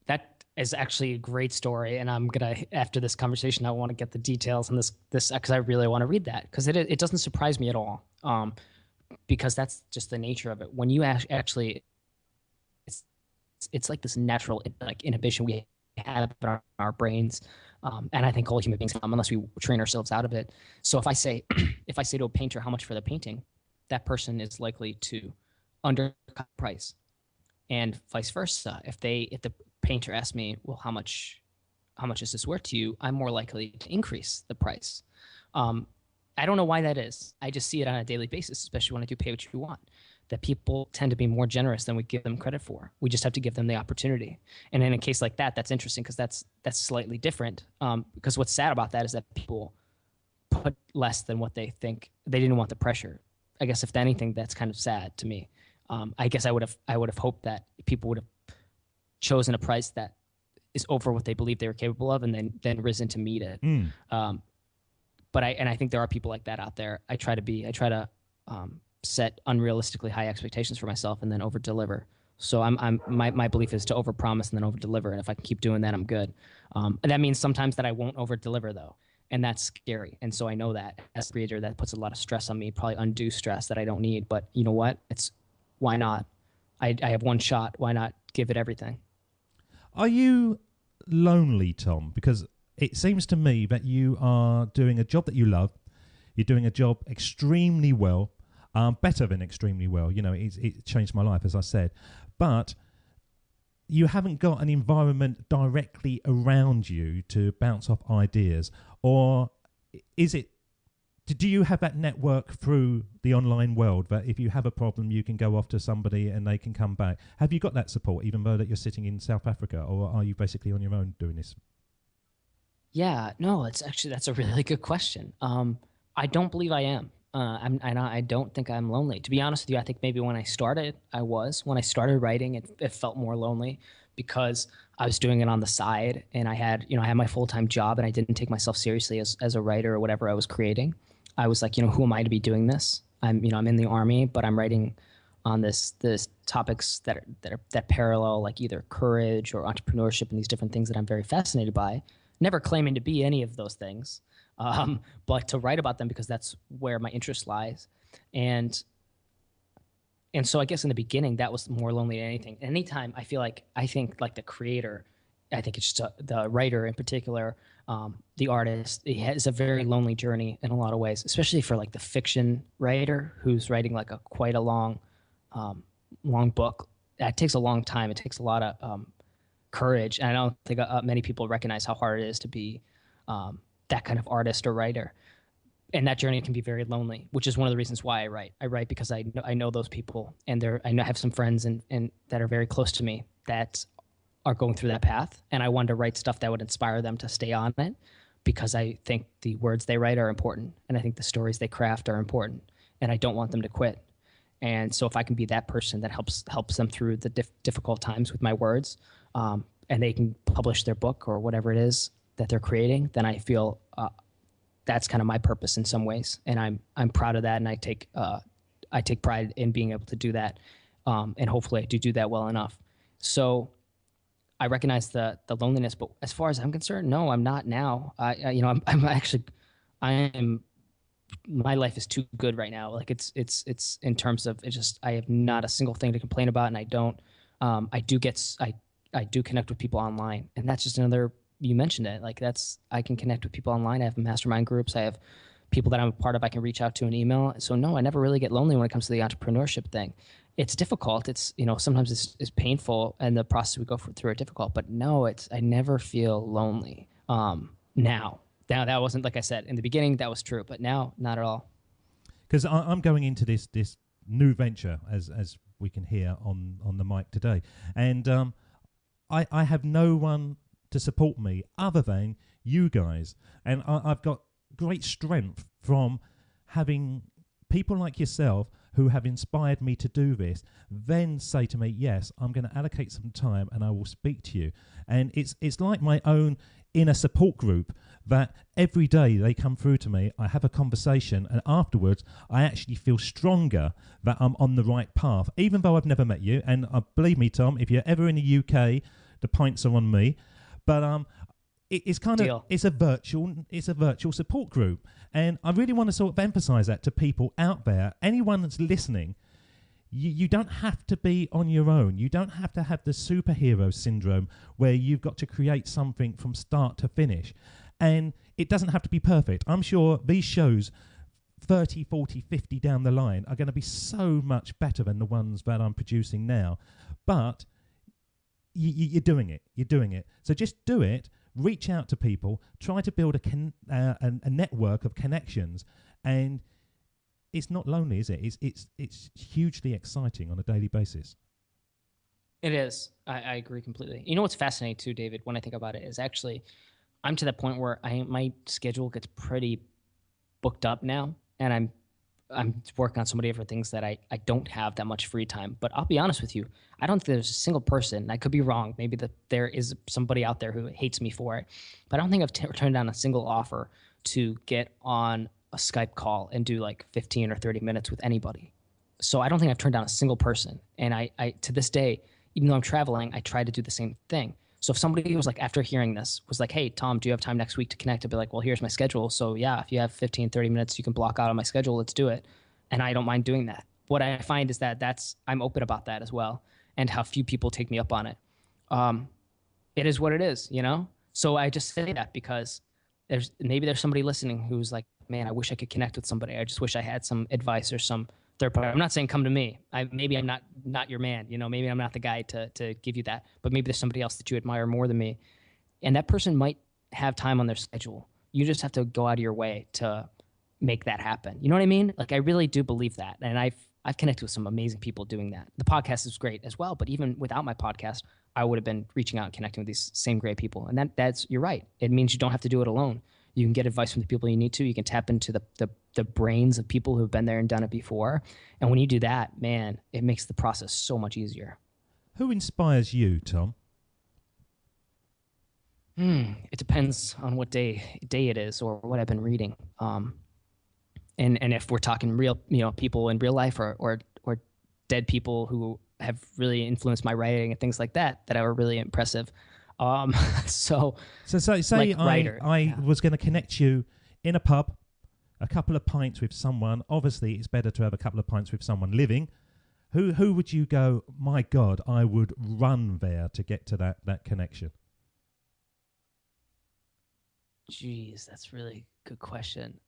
S3: That is actually a great story, and I'm gonna, after this conversation, I want to get the details on this because I really want to read that, because it doesn't surprise me at all, because that's just the nature of it. When you actually, it's like this natural like inhibition we have in our brains, and I think all human beings have, unless we train ourselves out of it. So if I say to a painter how much for the painting, that person is likely to undercut the price, and vice versa. If the painter asks me, well, how much is this worth to you? I'm more likely to increase the price. I don't know why that is. I just see it on a daily basis, especially when I do pay what you want, that people tend to be more generous than we give them credit for. We just have to give them the opportunity. And in a case like that, that's interesting because that's slightly different. Because what's sad about that is that people put less than what they think. They didn't want the pressure. I guess if anything, that's kind of sad to me. I guess I would have hoped that people would have chosen a price that is over what they believe they were capable of, and then risen to meet it. But I think there are people like that out there. I try to set unrealistically high expectations for myself and then over deliver. So my belief is to overpromise and then over deliver. And if I can keep doing that, I'm good. And that means sometimes that I won't over deliver though. And that's scary. And so I know that as a creator, that puts a lot of stress on me, probably undue stress that I don't need. But you know what? Why not? I have one shot. Why not give it everything?
S1: Are you lonely, Tom? Because it seems to me that you are doing a job that you love. You're doing a job extremely well, better than extremely well. You know, it changed my life, as I said. But you haven't got an environment directly around you to bounce off ideas, or is it? Do you have that network through the online world that if you have a problem, you can go off to somebody and they can come back? Have you got that support, even though that you're sitting in South Africa, or are you basically on your own doing this?
S3: Yeah, no, that's a really good question. I don't believe I am. I don't think I'm lonely. To be honest with you, I think maybe when I started, I was. When I started writing, it felt more lonely because I was doing it on the side, and I had my full-time job, and I didn't take myself seriously as a writer or whatever I was creating. I was like, who am I to be doing this? I'm in the Army, but I'm writing on this topics that parallel like either courage or entrepreneurship and these different things that I'm very fascinated by. Never claiming to be any of those things, but to write about them because that's where my interest lies. And so I guess in the beginning that was more lonely than anything. Anytime I think like the creator, I think it's just the writer in particular, the artist, it has a very lonely journey in a lot of ways, especially for like the fiction writer who's writing like quite a long book. That takes a long time. It takes a lot of courage, and I don't think many people recognize how hard it is to be that kind of artist or writer. And that journey can be very lonely, which is one of the reasons why I write. I write because I know those people, and I have some friends and that are very close to me that are going through that path, and I wanted to write stuff that would inspire them to stay on it, because I think the words they write are important, and I think the stories they craft are important, and I don't want them to quit. And so if I can be that person that helps them through the difficult times with my words, and they can publish their book or whatever it is that they're creating, then I feel that's kind of my purpose in some ways, and I'm proud of that, and I take pride in being able to do that, and hopefully I do that well enough. So I recognize the loneliness, but as far as I'm concerned, no, I'm not now. My life is too good right now. Like it's in terms of I have not a single thing to complain about, and I don't. I do connect with people online, and that's just another. You mentioned it. Like I can connect with people online. I have mastermind groups. I have people that I'm a part of. I can reach out to an email. So no, I never really get lonely when it comes to the entrepreneurship thing. It's difficult. It's sometimes it's painful, and the process we go through are difficult. But no, I never feel lonely. Now that wasn't, like I said in the beginning, that was true, but now not at all.
S1: Because I'm going into this new venture, as we can hear on the mic today, and I have no one to support me other than you guys, and I've got great strength from having people like yourself who have inspired me to do this, then say to me, yes, I'm going to allocate some time and I will speak to you. And it's like my own inner support group that every day they come through to me, I have a conversation, and afterwards I actually feel stronger that I'm on the right path, even though I've never met you. And believe me, Tom, if you're ever in the UK, the pints are on me. But it's kind of it's a virtual support group, and I really want to sort of emphasize that to people out there. Anyone that's listening, you don't have to be on your own. You don't have to have the superhero syndrome where you've got to create something from start to finish, and it doesn't have to be perfect. I'm sure these shows 30, 40, 50 down the line are going to be so much better than the ones that I'm producing now, but you're doing it. So just do it. Reach out to people. Try to build a network of connections, and it's not lonely, is it? It's hugly exciting on a daily basis.
S3: It is. I agree completely. You know what's fascinating too, David, when I think about it, is actually I'm to that point where my schedule gets pretty booked up now, and I'm working on so many different things that I don't have that much free time. But I'll be honest with you, I don't think there's a single person, and I could be wrong, maybe there is somebody out there who hates me for it, but I don't think I've turned down a single offer to get on a Skype call and do like 15 or 30 minutes with anybody. So I don't think I've turned down a single person. And I to this day, even though I'm traveling, I try to do the same thing. So if somebody was like, after hearing this, was like, hey, Tom, do you have time next week to connect? I'd be like, well, here's my schedule. So yeah, if you have 15, 30 minutes you can block out on my schedule, let's do it. And I don't mind doing that. What I find is that I'm open about that as well, and how few people take me up on it. It is what it is, So I just say that because there's somebody listening who's like, man, I wish I could connect with somebody. I just wish I had some advice or some third party. I'm not saying come to me. Maybe I'm not your man. Maybe I'm not the guy to give you that. But maybe there's somebody else that you admire more than me, and that person might have time on their schedule. You just have to go out of your way to make that happen. You know what I mean? Like, I really do believe that, and I've connected with some amazing people doing that. The podcast is great as well, but even without my podcast, I would have been reaching out and connecting with these same great people. And that's you're right. It means you don't have to do it alone. You can get advice from the people you need to. You can tap into the brains of people who have been there and done it before. And when you do that, man, it makes the process so much easier.
S1: Who inspires you, Tom?
S3: It depends on what day it is or what I've been reading. And if we're talking real, people in real life or dead people who have really influenced my writing and things like that are really impressive. So
S1: say
S3: like
S1: I was going to connect you in a pub, a couple of pints with someone. Obviously, it's better to have a couple of pints with someone living. Who would you go, my God, I would run there to get to that connection?
S3: Jeez, that's really good question.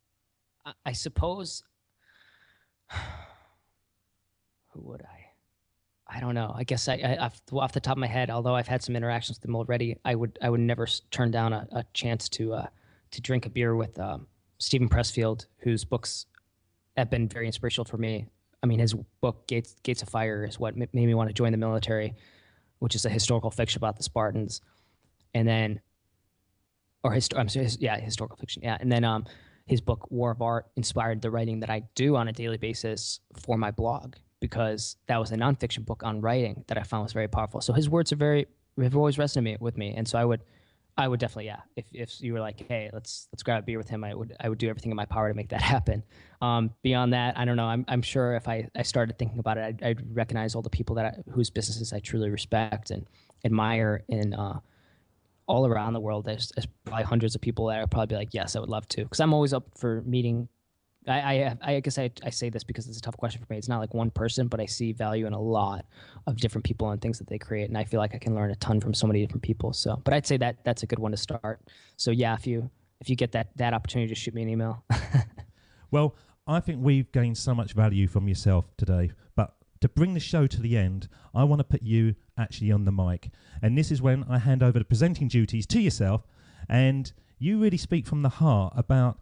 S3: I suppose, who would I don't know. I guess I off the top of my head, although I've had some interactions with them already, I would never turn down a chance to drink a beer with Stephen Pressfield, whose books have been very inspirational for me. I mean, his book Gates of Fire is what made me want to join the military, which is a historical fiction about the Spartans, and then, historical fiction, yeah, and then his book War of Art inspired the writing that I do on a daily basis for my blog, because that was a nonfiction book on writing that I found was very powerful. So his words have always resonated with me, and so I would definitely, yeah. If you were like, hey, let's grab a beer with him, I would do everything in my power to make that happen. Beyond that, I don't know. I'm sure if I started thinking about it, I'd recognize all the people whose businesses I truly respect and admire, and all around the world. There's probably hundreds of people that I'd probably be like, yes, I would love to, because I'm always up for meeting. I guess I say this because it's a tough question for me. It's not like one person, but I see value in a lot of different people and things that they create, and I feel like I can learn a ton from so many different people. So, but I'd say that's a good one to start. So yeah, if you get that opportunity, just shoot me an email.
S1: Well, I think we've gained so much value from yourself today, but to bring the show to the end, I want to put you actually on the mic, and this is when I hand over the presenting duties to yourself, and you really speak from the heart about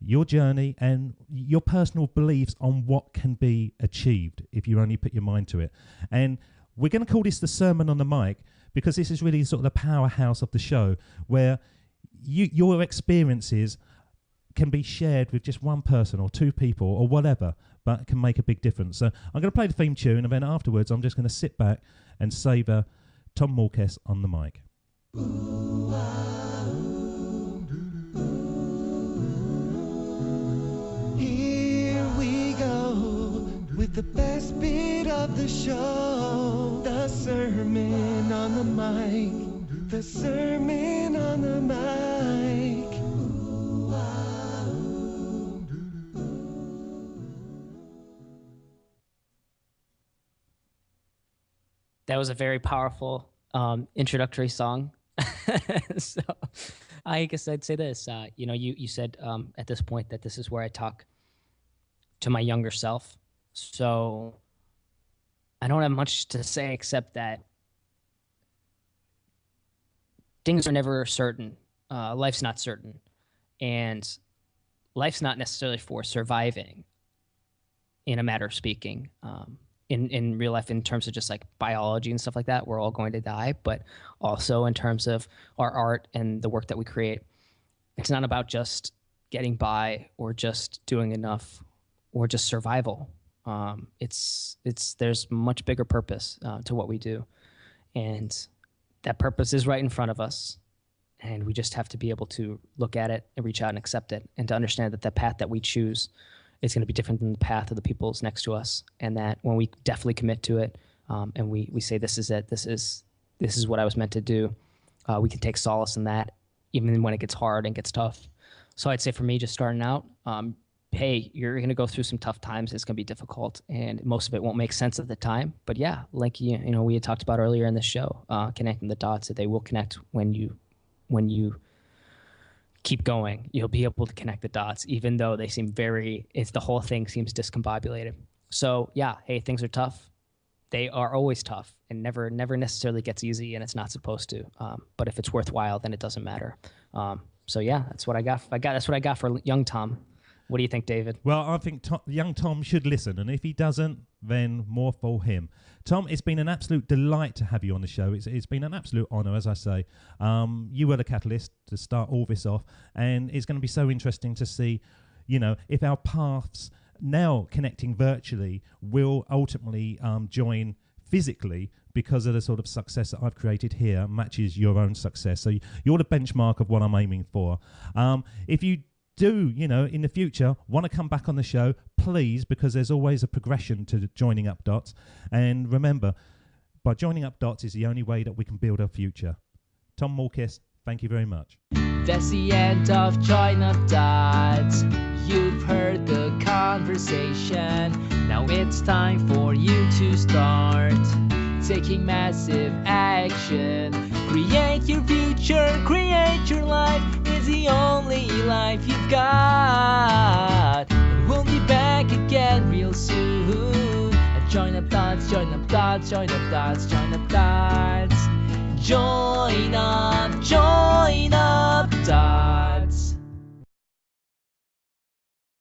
S1: your journey and your personal beliefs on what can be achieved if you only put your mind to it. And we're going to call this the Sermon on the Mic, because this is really sort of the powerhouse of the show, where your experiences can be shared with just one person or two people or whatever, but can make a big difference. So I'm going to play the theme tune, and then afterwards I'm just going to sit back and savour Tom Morkes on the mic.
S5: Here we go with the best bit of the show, the Sermon on the Mic, the Sermon on the Mic.
S3: That was a very powerful introductory song. So I guess I'd say this. You said at this point that this is where I talk to my younger self. So I don't have much to say except that things are never certain. Life's not certain. And life's not necessarily for surviving, in a matter of speaking. In real life, in terms of just like biology and stuff like that, we're all going to die, but also in terms of our art and the work that we create, it's not about just getting by or just doing enough or just survival. There's much bigger purpose to what we do, and that purpose is right in front of us, and we just have to be able to look at it and reach out and accept it, and to understand that the path that we choose is going to be different than the path of the people's next to us, and that when we definitely commit to it, and we say this is it, this is what I was meant to do, we can take solace in that, even when it gets hard and gets tough. So I'd say for me, just starting out, hey, you're going to go through some tough times. It's going to be difficult, and most of it won't make sense at the time. But yeah, like we had talked about earlier in the show, connecting the dots, that they will connect when you keep going. You'll be able to connect the dots, even though they seem the whole thing seems discombobulated. So yeah, hey, things are tough. They are always tough, and never necessarily gets easy, and it's not supposed to. But if it's worthwhile, then it doesn't matter. So yeah, that's what I got. That's what I got for young Tom. What do you think, David?
S1: Well, I think young Tom should listen, and if he doesn't, then more for him. Tom, it's been an absolute delight to have you on the show. It's been an absolute honour, as I say. You were the catalyst to start all this off, and it's going to be so interesting to see, if our paths now connecting virtually will ultimately join physically, because of the sort of success that I've created here matches your own success. So you're the benchmark of what I'm aiming for. If you do, in the future, want to come back on the show, please, because there's always a progression to joining up dots. And remember, by joining up dots is the only way that we can build our future. Tom Morkes, thank you very much.
S2: That's the end of Join Up Dots. You've heard the conversation. Now it's time for you to start taking massive action. Create your future, create your life. It's the only life you've got. And we'll be back again real soon. Join Up Dots, Join Up Dots, Join Up Dots, Join Up Dots. Join up Dots.